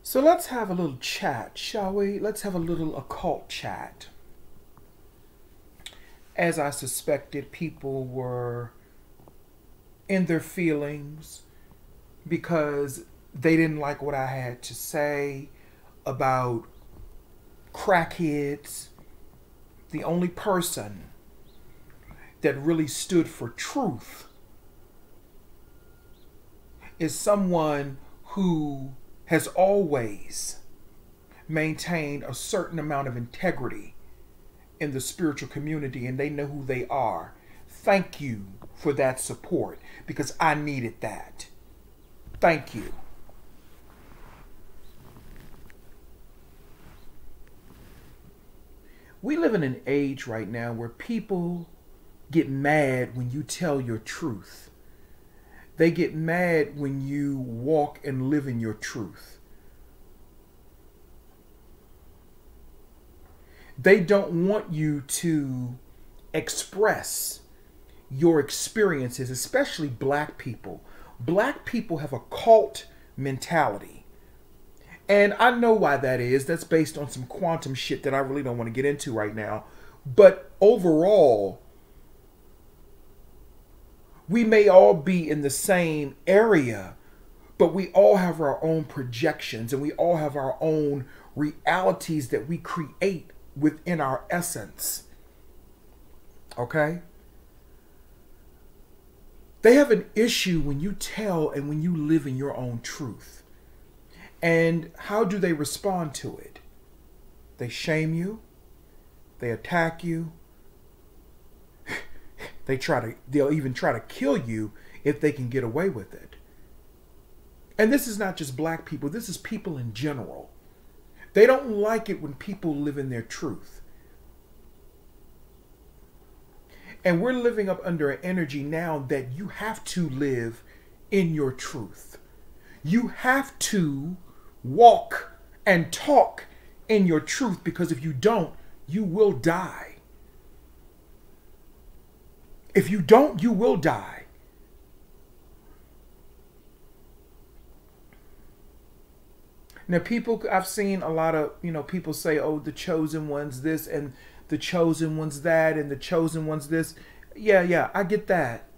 So let's have a little chat, shall we? Let's have a little occult chat. As I suspected, people were in their feelings because they didn't like what I had to say about crackheads. The only person that really stood for truth is someone who has always maintained a certain amount of integrity in the spiritual community, and they know who they are. Thank you for that support, because I needed that. Thank you. We live in an age right now where people get mad when you tell your truth. They get mad when you walk and live in your truth. They don't want you to express your experiences, especially black people. Black people have a cult mentality. And I know why that is. That's based on some quantum shit that I really don't want to get into right now. But overall, we may all be in the same area, but we all have our own projections and we all have our own realities that we create within our essence. Okay? They have an issue when you tell and when you live in your own truth. And how do they respond to it? They shame you. They attack you. They'll even try to kill you if they can get away with it. And this is not just black people. This is people in general. They don't like it when people live in their truth. And we're living up under an energy now that you have to live in your truth. You have to walk and talk in your truth, because if you don't, you will die. If you don't, you will die. Now, I've seen a lot of, people say, oh, the chosen one's this and the chosen one's that and the chosen one's this. Yeah, I get that.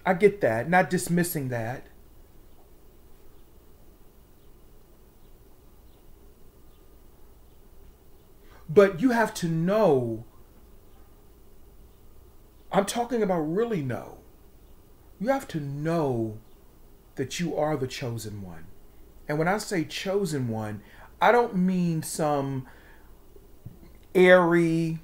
I get that. Not dismissing that. But you have to know. I'm talking about really know. You have to know that you are the chosen one. And when I say chosen one, I don't mean some airy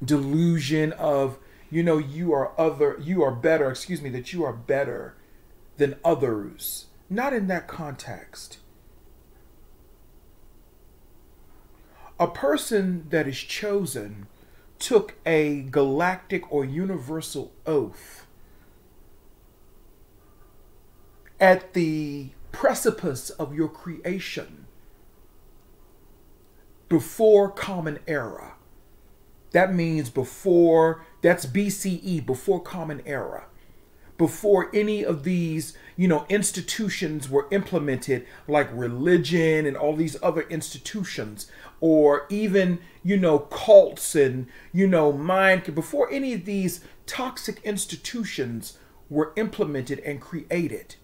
delusion of, that you are better than others. Not in that context. A person that is chosen took a galactic or universal oath at the precipice of your creation before Common Era. That means that's BCE, before Common Era. Before any of these, institutions were implemented, like religion and all these other institutions, or even, cults and, before any of these toxic institutions were implemented and created,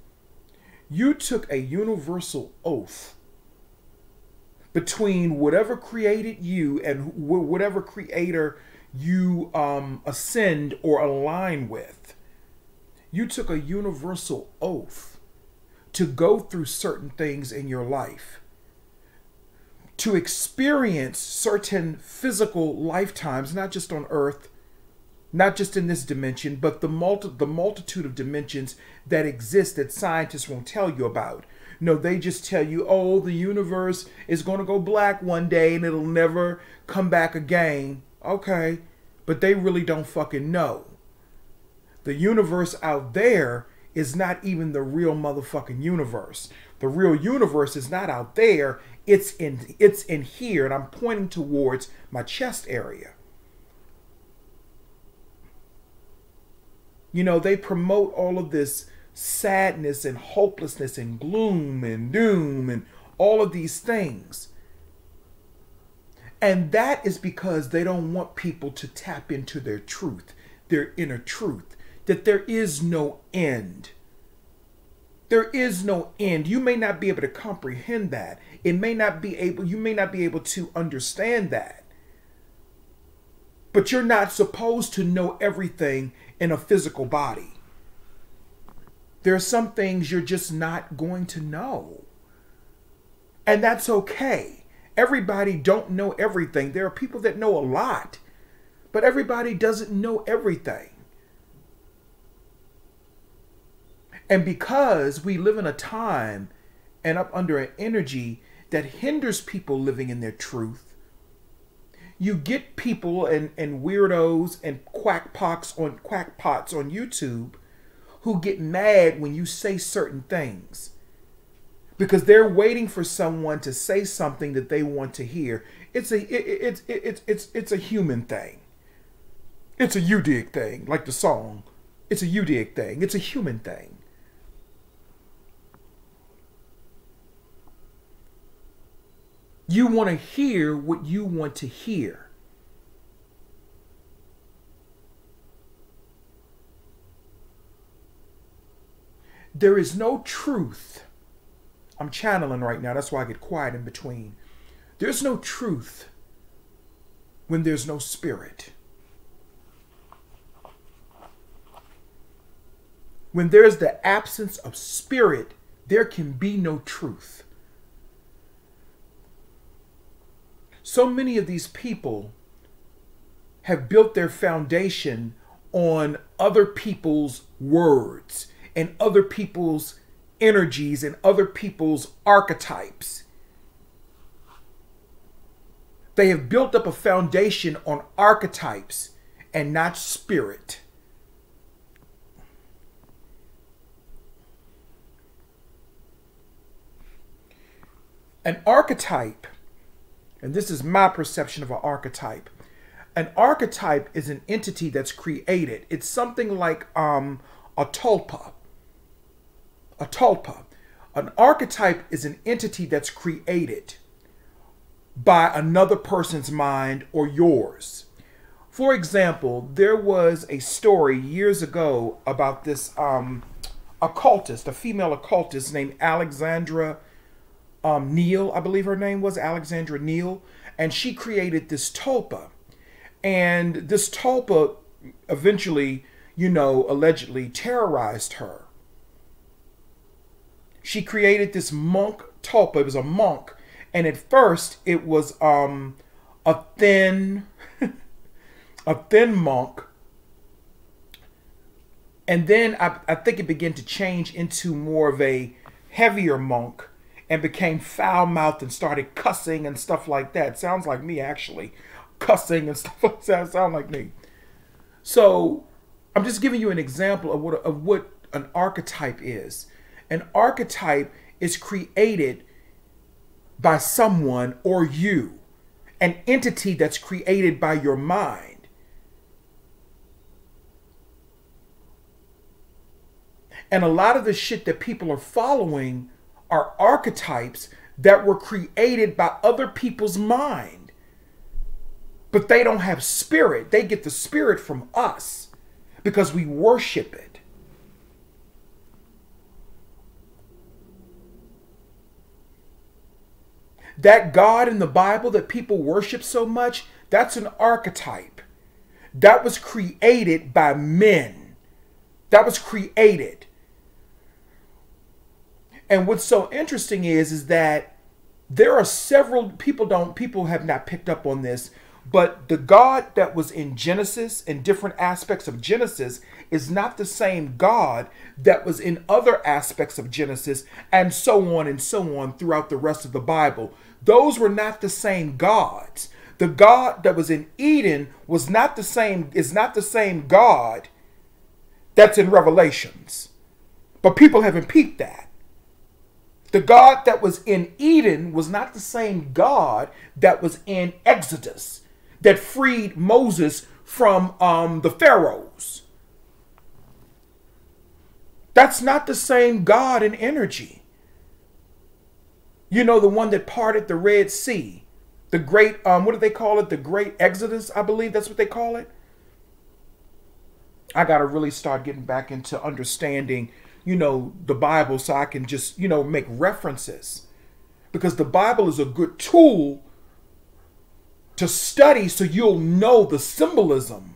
you took a universal oath between whatever created you and whatever creator you ascend or align with. You took a universal oath to go through certain things in your life, to experience certain physical lifetimes, not just on Earth, not just in this dimension, but the multitude of dimensions that exist that scientists won't tell you about. No, they just tell you, oh, the universe is going to go black one day and it'll never come back again. Okay, but they really don't fucking know. The universe out there is not even the real motherfucking universe. The real universe is not out there. It's in here, and I'm pointing towards my chest area. They promote all of this sadness and hopelessness and gloom and doom and all of these things. And that is because they don't want people to tap into their truth, their inner truth, that there is no end. There is no end. You may not be able to comprehend that. You may not be able to understand that. But you're not supposed to know everything in a physical body. There are some things you're just not going to know. And that's okay. Everybody don't know everything. There are people that know a lot, but everybody doesn't know everything. And because we live in a time and up under an energy that hinders people living in their truth, you get people and weirdos and quackpots on YouTube who get mad when you say certain things because they're waiting for someone to say something that they want to hear. It's a human thing. It's a you dig thing, like the song. It's a you dig thing. It's a human thing. You want to hear what you want to hear. There is no truth. I'm channeling right now. That's why I get quiet in between. There's no truth when there's no spirit. When there's the absence of spirit, there can be no truth. So many of these people have built their foundation on other people's words and other people's energies and other people's archetypes. They have built up a foundation on archetypes and not spirit. An archetype, and this is my perception of an archetype. An archetype is an entity that's created. It's something like a tulpa. A tulpa. An archetype is an entity that's created by another person's mind or yours. For example, there was a story years ago about this occultist, a female occultist named Alexandra Neal, I believe her name was Alexandra Neal, and she created this tulpa. And this tulpa eventually, allegedly terrorized her. She created this monk tulpa. It was a monk. And at first it was a thin monk. And then I think it began to change into more of a heavier monk and became foul-mouthed and started cussing and stuff like that. Sounds like me, actually. Cussing and stuff like that sound like me. So I'm just giving you an example of what an archetype is. An archetype is created by someone or you, an entity that's created by your mind. And a lot of the shit that people are following are archetypes that were created by other people's mind. But they don't have spirit. They get the spirit from us because we worship it. That God in the Bible that people worship so much, that's an archetype. That was created by men. That was created. And what's so interesting is that there are several people have not picked up on this, but the God that was in Genesis, in different aspects of Genesis, is not the same God that was in other aspects of Genesis, and so on throughout the rest of the Bible. Those were not the same gods. The God that was in Eden is not the same God that's in Revelations. But people haven't peeped that. The God that was in Eden was not the same God that was in Exodus, that freed Moses from the pharaohs. That's not the same God and energy. You know, the one that parted the Red Sea. The great, what do they call it? The great Exodus, I believe that's what they call it. I got to really start getting back into understanding, you know, the Bible so I can just, you know, make references. Because the Bible is a good tool to study so you'll know the symbolism.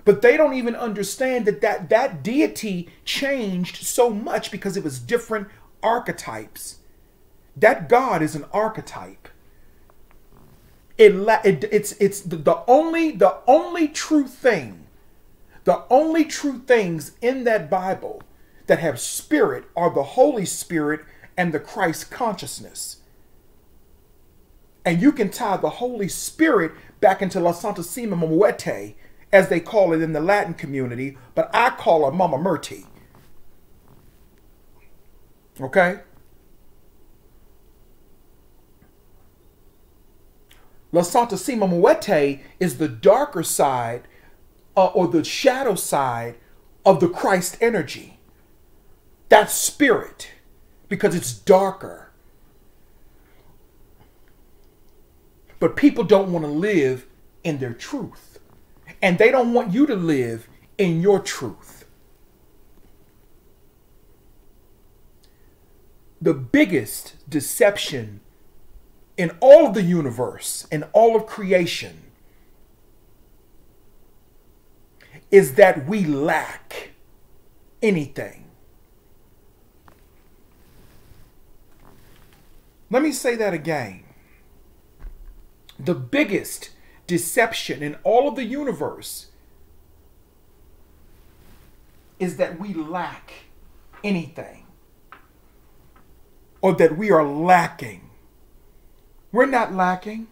But they don't even understand that deity changed so much because it was different archetypes. That God is an archetype. It's the only true thing. The only true things in that Bible that have spirit are the Holy Spirit and the Christ consciousness. And you can tie the Holy Spirit back into La Santissima Muerte, as they call it in the Latin community, but I call her Mama Murti. Okay? La Santissima Muerte is the darker side or the shadow side of the Christ energy. That's spirit, because it's darker. But people don't want to live in their truth. And they don't want you to live in your truth. The biggest deception in all of the universe, in all of creation, is that we lack anything. Let me say that again. The biggest deception in all of the universe is that we lack anything, or that we are lacking. We're not lacking.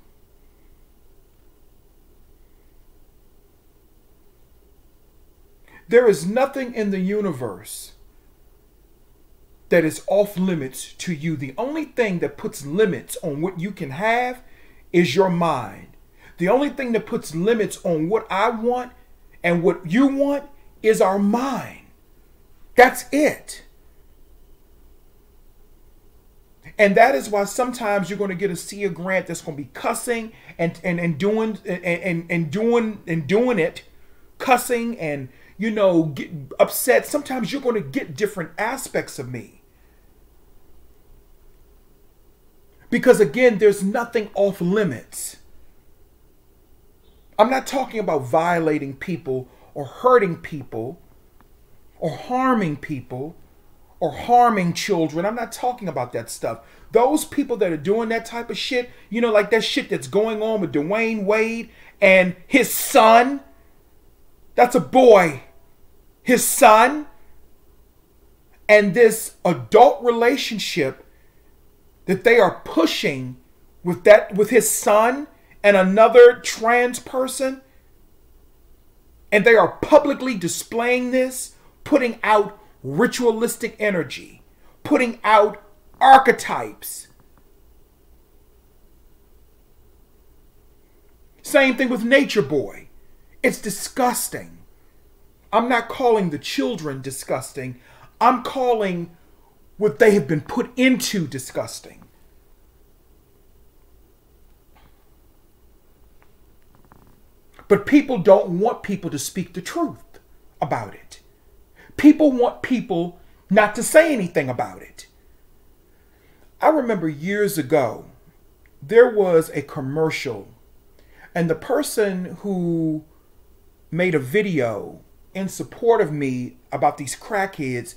There is nothing in the universe that is off limits to you. The only thing that puts limits on what you can have is your mind. The only thing that puts limits on what I want and what you want is our mind. That's it. And that is why sometimes you're going to get a SEA grant that's going to be cussing and doing it, cussing and, you know, get upset. Sometimes you're going to get different aspects of me. Because again, there's nothing off limits. I'm not talking about violating people or hurting people or harming people or harming children. I'm not talking about that stuff. Those people that are doing that type of shit, you know, like that shit that's going on with Dwayne Wade and his son. That's a boy. His son. And this adult relationship that they are pushing with his son and another trans person. And they are publicly displaying this, putting out ritualistic energy, putting out archetypes. Same thing with Nature Boy. It's disgusting. I'm not calling the children disgusting. I'm calling what they have been put into disgusting. But people don't want people to speak the truth about it. People want people not to say anything about it. I remember years ago, there was a commercial, and the person who made a video in support of me about these crackheads,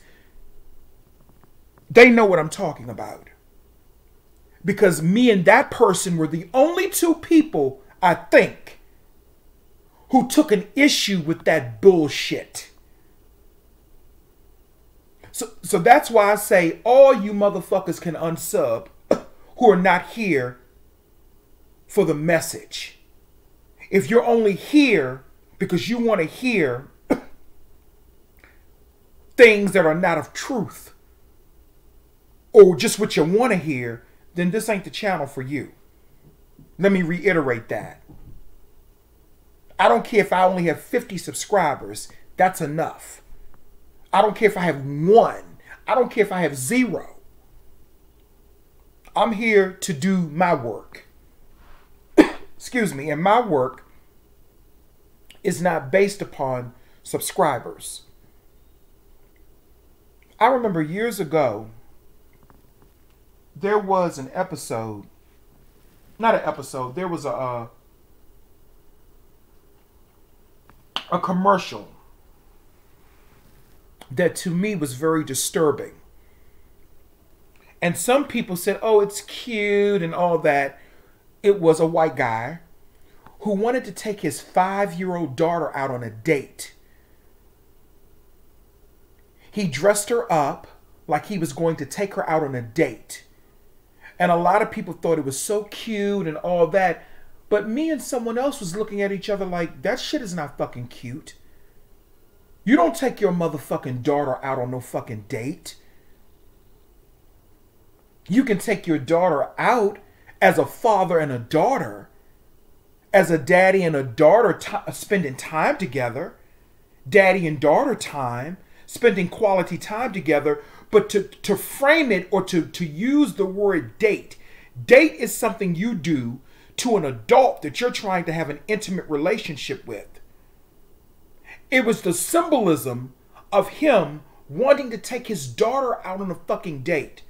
they know what I'm talking about. Because me and that person were the only two people, I think, who took an issue with that bullshit. So that's why I say all you motherfuckers can unsub who are not here for the message. If you're only here because you want to hear things that are not of truth, or just what you want to hear, then this ain't the channel for you. Let me reiterate that. I don't care if I only have 50 subscribers. That's enough. I don't care if I have one. I don't care if I have zero. I'm here to do my work. Excuse me. And my work is not based upon subscribers. I remember years ago, there was an episode, not an episode, there was a commercial that to me was very disturbing. And some people said, oh, it's cute and all that. It was a white guy who wanted to take his 5-year-old daughter out on a date. He dressed her up like he was going to take her out on a date. And a lot of people thought it was so cute and all that. But me and someone else was looking at each other like, that shit is not fucking cute. You don't take your motherfucking daughter out on no fucking date. You can take your daughter out as a father and a daughter, as a daddy and a daughter spending time together, daddy and daughter time, spending quality time together. But to frame it or to use the word date, date is something you do to an adult that you're trying to have an intimate relationship with. It was the symbolism of him wanting to take his daughter out on a fucking date.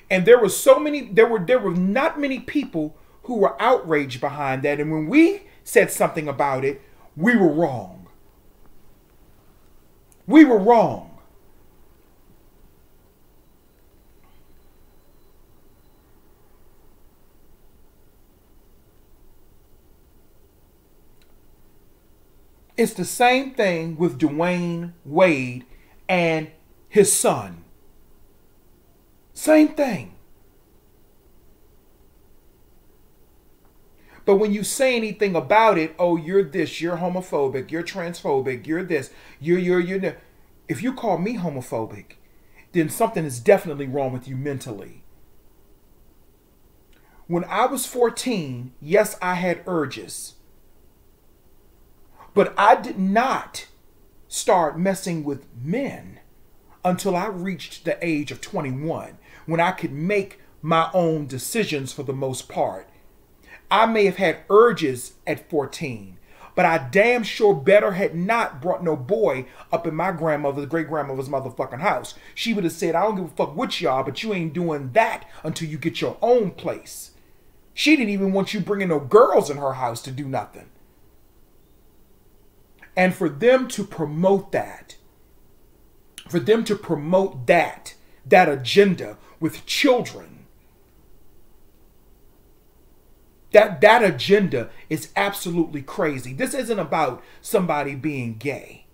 And there were not many people who were outraged behind that. And when we said something about it, we were wrong. We were wrong. It's the same thing with Zaya Wade and his son. Same thing. But when you say anything about it, oh, you're this, you're homophobic, you're transphobic, you're this, you're. If you call me homophobic, then something is definitely wrong with you mentally. When I was 14, yes, I had urges. But I did not start messing with men until I reached the age of 21, when I could make my own decisions for the most part. I may have had urges at 14, but I damn sure better had not brought no boy up in my grandmother's, great-grandmother's motherfucking house. She would have said, I don't give a fuck with y'all, but you ain't doing that until you get your own place. She didn't even want you bringing no girls in her house to do nothing. And for them to promote that, that agenda with children, that agenda is absolutely crazy. This isn't about somebody being gay.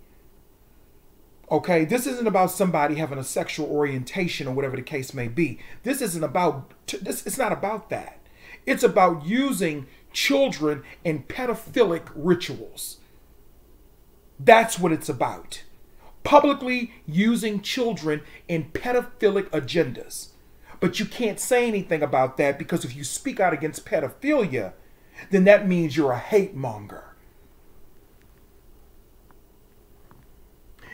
Okay? This isn't about somebody having a sexual orientation or whatever the case may be. This isn't about, it's not about that. It's about using children in pedophilic rituals. That's what it's about. Publicly using children in pedophilic agendas. But you can't say anything about that, because if you speak out against pedophilia, then that means you're a hate monger.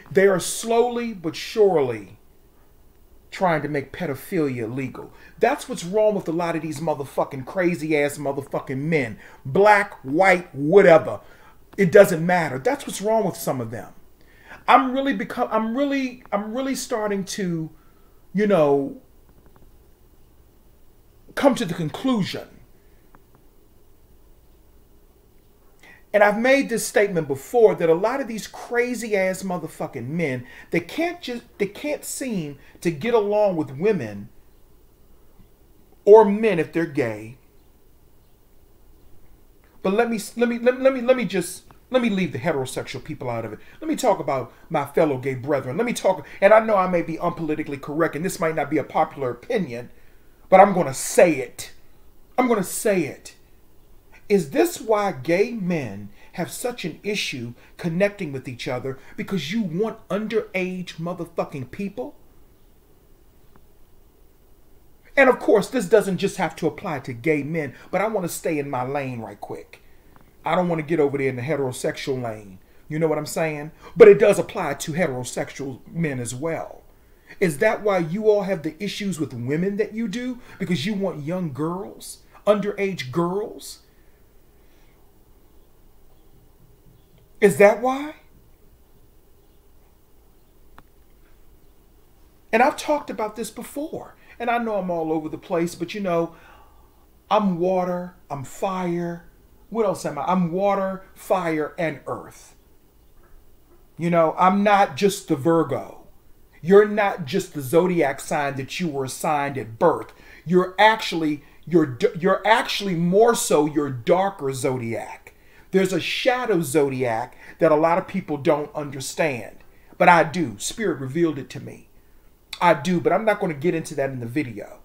They are slowly but surely trying to make pedophilia legal. That's what's wrong with a lot of these motherfucking crazy ass motherfucking men. Black, white, whatever. It doesn't matter. That's what's wrong with some of them. I'm really starting to, come to the conclusion. And I've made this statement before, that a lot of these crazy ass motherfucking men, they can't seem to get along with women or men if they're gay. But let me leave the heterosexual people out of it. Let me talk about my fellow gay brethren. Let me talk, and I know I may be unpolitically correct, and this might not be a popular opinion, but I'm going to say it. I'm going to say it. Is this why gay men have such an issue connecting with each other? Because you want underage motherfucking people? And of course, this doesn't just have to apply to gay men, but I want to stay in my lane right quick. I don't want to get over there in the heterosexual lane. You know what I'm saying? But it does apply to heterosexual men as well. Is that why you all have the issues with women that you do? Because you want young girls, underage girls? Is that why? And I've talked about this before. And I know I'm all over the place, but you know, I'm water, I'm fire. What else am I? I'm water, fire, and earth. You know, I'm not just the Virgo. You're not just the zodiac sign that you were assigned at birth. You're actually more so your darker zodiac. There's a shadow zodiac that a lot of people don't understand. But I do. Spirit revealed it to me. I do, but I'm not going to get into that in the video.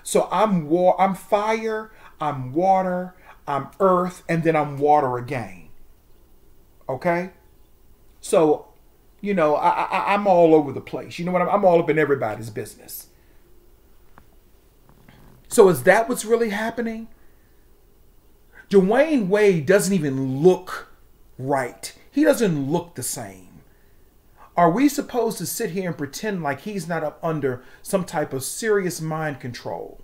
So I'm fire, I'm water, I'm earth, and then I'm water again. Okay? So, you know, I'm all over the place. You know what? I'm all up in everybody's business. So is that what's really happening? Dwayne Wade doesn't even look right. He doesn't look the same. Are we supposed to sit here and pretend like he's not up under some type of serious mind control?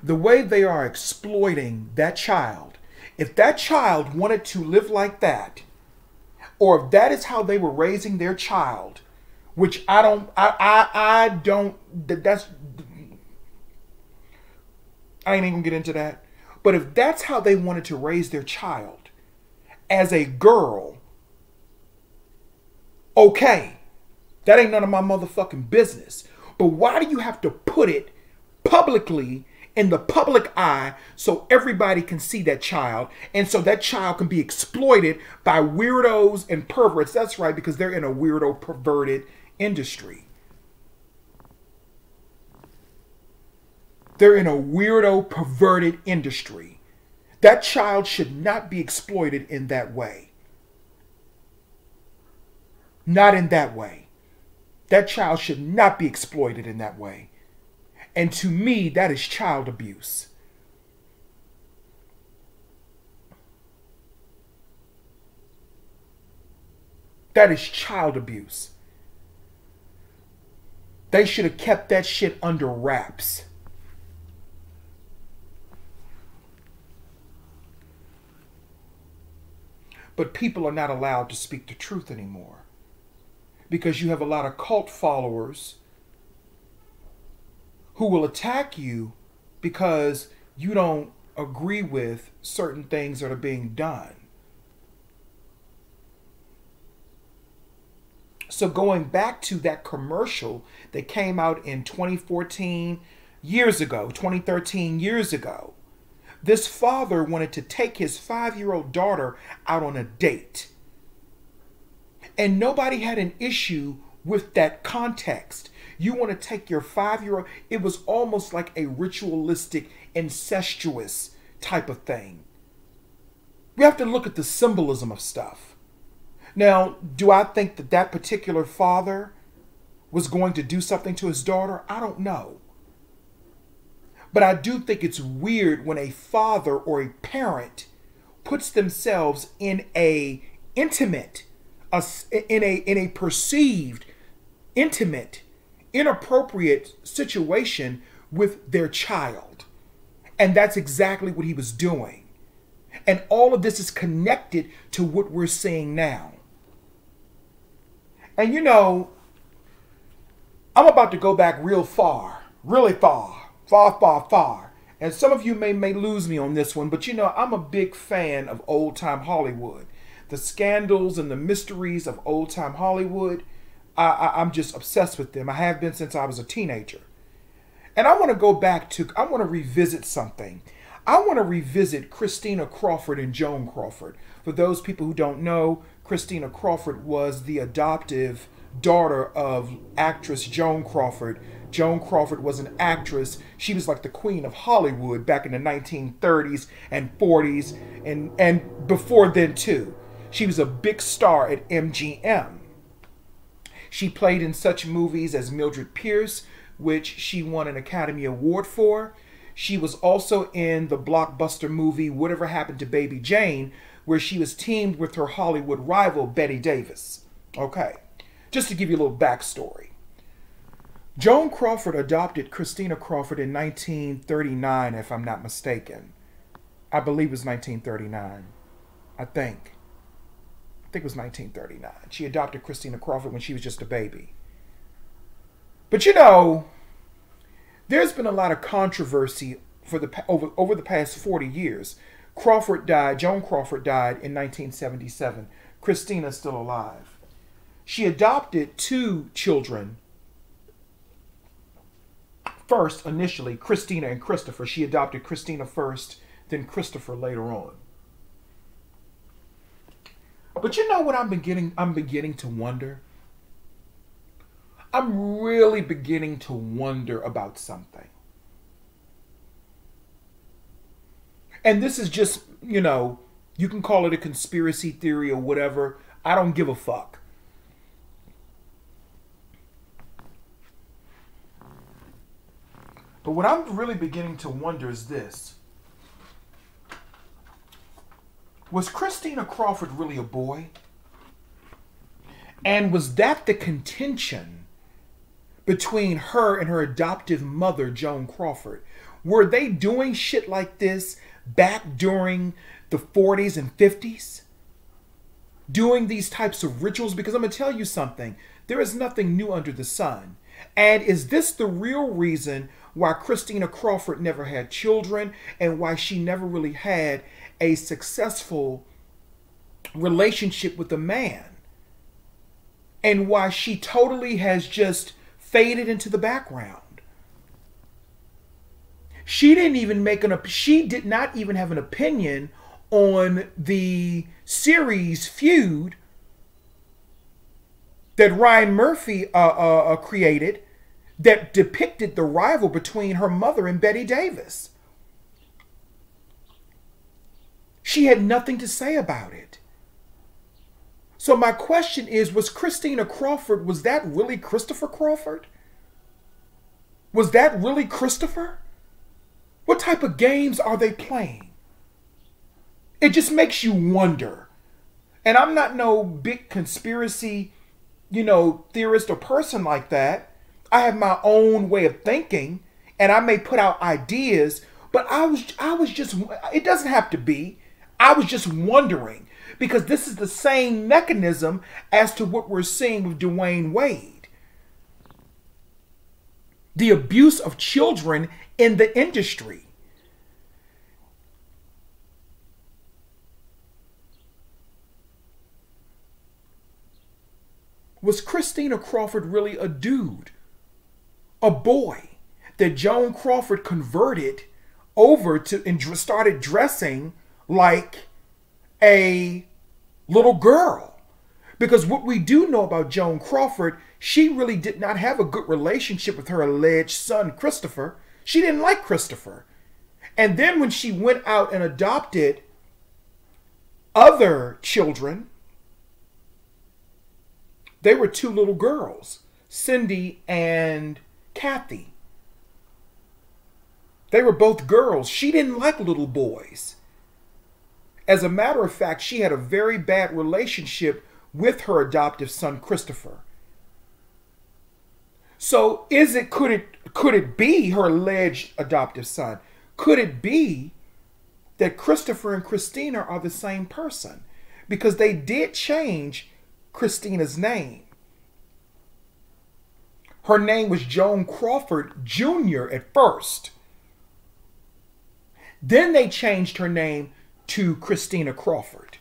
The way they are exploiting that child, if that child wanted to live like that, or if that is how they were raising their child, which I ain't even gonna get into that. But if that's how they wanted to raise their child as a girl, okay, that ain't none of my motherfucking business. But why do you have to put it publicly in the public eye so everybody can see that child, and so that child can be exploited by weirdos and perverts? That's right, because they're in a weirdo perverted industry. They're in a weirdo perverted industry. That child should not be exploited in that way. Not in that way. That child should not be exploited in that way. And to me, that is child abuse. That is child abuse. They should have kept that shit under wraps. But people are not allowed to speak the truth anymore. Because you have a lot of cult followers who will attack you because you don't agree with certain things that are being done. So going back to that commercial that came out in 2014, years ago, 2013, years ago, this father wanted to take his 5-year-old daughter out on a date. And nobody had an issue with that context. You want to take your 5-year-old, it was almost like a ritualistic, incestuous type of thing. We have to look at the symbolism of stuff. Now, do I think that that particular father was going to do something to his daughter? I don't know. But I do think it's weird when a father or a parent puts themselves in a intimate, in a perceived intimate, inappropriate situation with their child. And that's exactly what he was doing. And all of this is connected to what we're seeing now. And you know, I'm about to go back real far, really far, far, far, far. And some of you may lose me on this one, but you know, I'm a big fan of old-time Hollywood. The scandals and the mysteries of old-time Hollywood, I'm just obsessed with them. I have been since I was a teenager. And I want to go back to, I want to revisit something. I want to revisit Christina Crawford and Joan Crawford. For those people who don't know, Christina Crawford was the adoptive daughter of actress Joan Crawford. Joan Crawford was an actress. She was like the queen of Hollywood back in the 1930s and 40s and before then too. She was a big star at MGM. She played in such movies as Mildred Pierce, which she won an Academy Award for. She was also in the blockbuster movie Whatever Happened to Baby Jane, where she was teamed with her Hollywood rival Bette Davis. Okay, just to give you a little backstory. Joan Crawford adopted Christina Crawford in 1939, if I'm not mistaken. I believe it was 1939. I think it was 1939. She adopted Christina Crawford when she was just a baby. But you know, there's been a lot of controversy for over the past 40 years. Joan Crawford died in 1977. Christina's still alive. She adopted two children. First, initially, Christina and Christopher. She adopted Christina first, then Christopher later on. But you know what I'm beginning to wonder? I'm really beginning to wonder about something. And this is just, you know, you can call it a conspiracy theory or whatever. I don't give a fuck. But what I'm really beginning to wonder is this. Was Christina Crawford really a boy? And was that the contention between her and her adoptive mother, Joan Crawford? Were they doing shit like this back during the 40s and 50s? Doing these types of rituals? Because I'm going to tell you something. There is nothing new under the sun. And is this the real reason why Christina Crawford never had children and why she never really had a successful relationship with a man? And why she totally has just faded into the background? She did not even have an opinion on the series Feud that Ryan Murphy created that depicted the rival between her mother and Bette Davis. She had nothing to say about it. So my question is, was Christina Crawford, was that really Christopher Crawford? Was that really Christopher? What type of games are they playing? It just makes you wonder. And I'm not no big conspiracy, theorist or person like that. I have my own way of thinking, and I may put out ideas, but I was just, it doesn't have to be. I was just wondering, because this is the same mechanism as to what we're seeing with Dwayne Wade. The abuse of children in the industry. Was Christina Crawford really a dude? A boy that Joan Crawford converted over to and started dressing like a little girl? Because what we do know about Joan Crawford, she really did not have a good relationship with her alleged son, Christopher. She didn't like Christopher. And then when she went out and adopted other children, they were two little girls, Cindy and Kathy. They were both girls. She didn't like little boys. As a matter of fact, she had a very bad relationship with her adoptive son, Christopher. So could it be her alleged adoptive son? Could it be that Christopher and Christina are the same person? Because they did change Christina's name. Her name was Joan Crawford Jr. at first. Then they changed her name to Christina Crawford.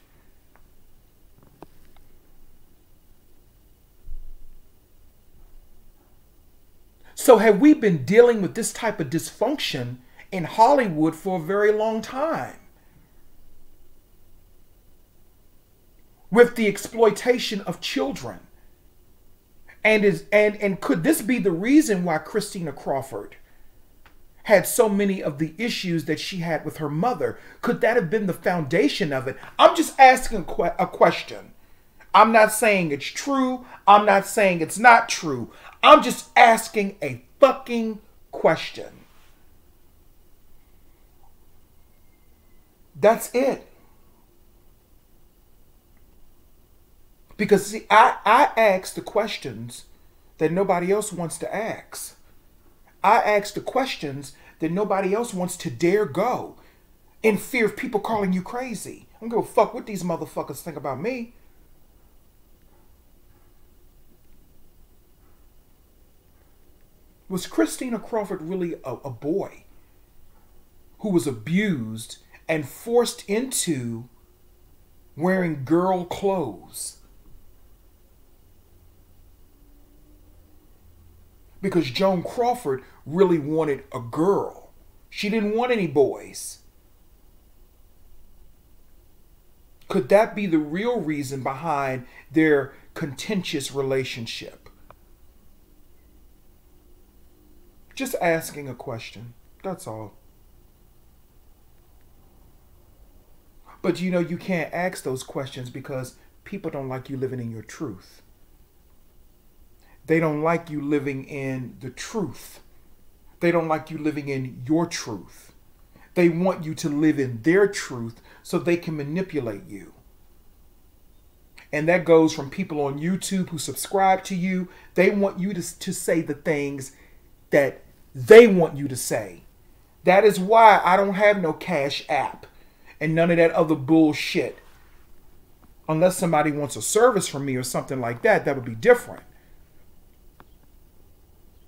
So have we been dealing with this type of dysfunction in Hollywood for a very long time? With the exploitation of children. And could this be the reason why Christina Crawford had so many of the issues that she had with her mother? Could that have been the foundation of it? I'm just asking a question. I'm not saying it's true. I'm not saying it's not true. I'm just asking a fucking question. That's it. Because see, I ask the questions that nobody else wants to ask. I ask the questions that nobody else wants to dare go in fear of people calling you crazy. I don't give a fuck what these motherfuckers think about me. Was Christina Crawford really a boy who was abused and forced into wearing girl clothes? Because Joan Crawford really wanted a girl. She didn't want any boys. Could that be the real reason behind their contentious relationship? Just asking a question. That's all. But you know, you can't ask those questions because people don't like you living in your truth. They don't like you living in the truth. They don't like you living in your truth. They want you to live in their truth so they can manipulate you. And that goes from people on YouTube who subscribe to you. They want you to say the things that they want you to say. That is why I don't have no Cash App and none of that other bullshit. Unless somebody wants a service from me or something like that, that would be different.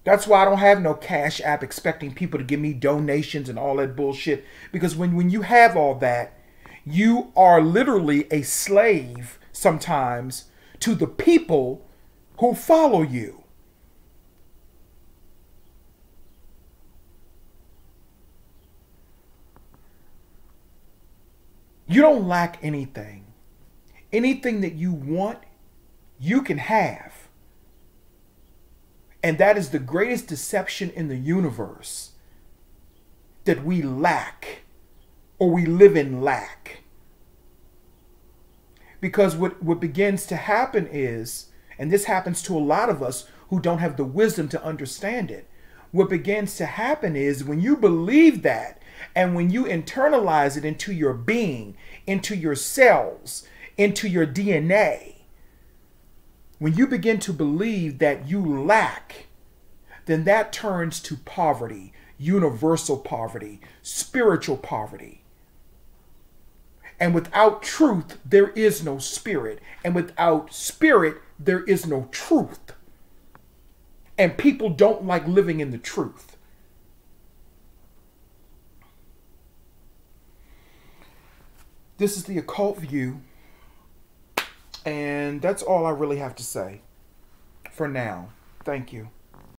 That's why I don't have no Cash App expecting people to give me donations and all that bullshit. Because when you have all that, you are literally a slave sometimes to the people who follow you. You don't lack anything. Anything that you want, you can have. And that is the greatest deception in the universe. That we lack, or we live in lack. Because what begins to happen is, and this happens to a lot of us who don't have the wisdom to understand it, what begins to happen is when you believe that, and when you internalize it into your being, into your cells, into your DNA, when you begin to believe that you lack, then that turns to poverty, universal poverty, spiritual poverty. And without truth, there is no spirit. And without spirit, there is no truth. And people don't like living in the truth. This is the occult view. And that's all I really have to say for now. Thank you.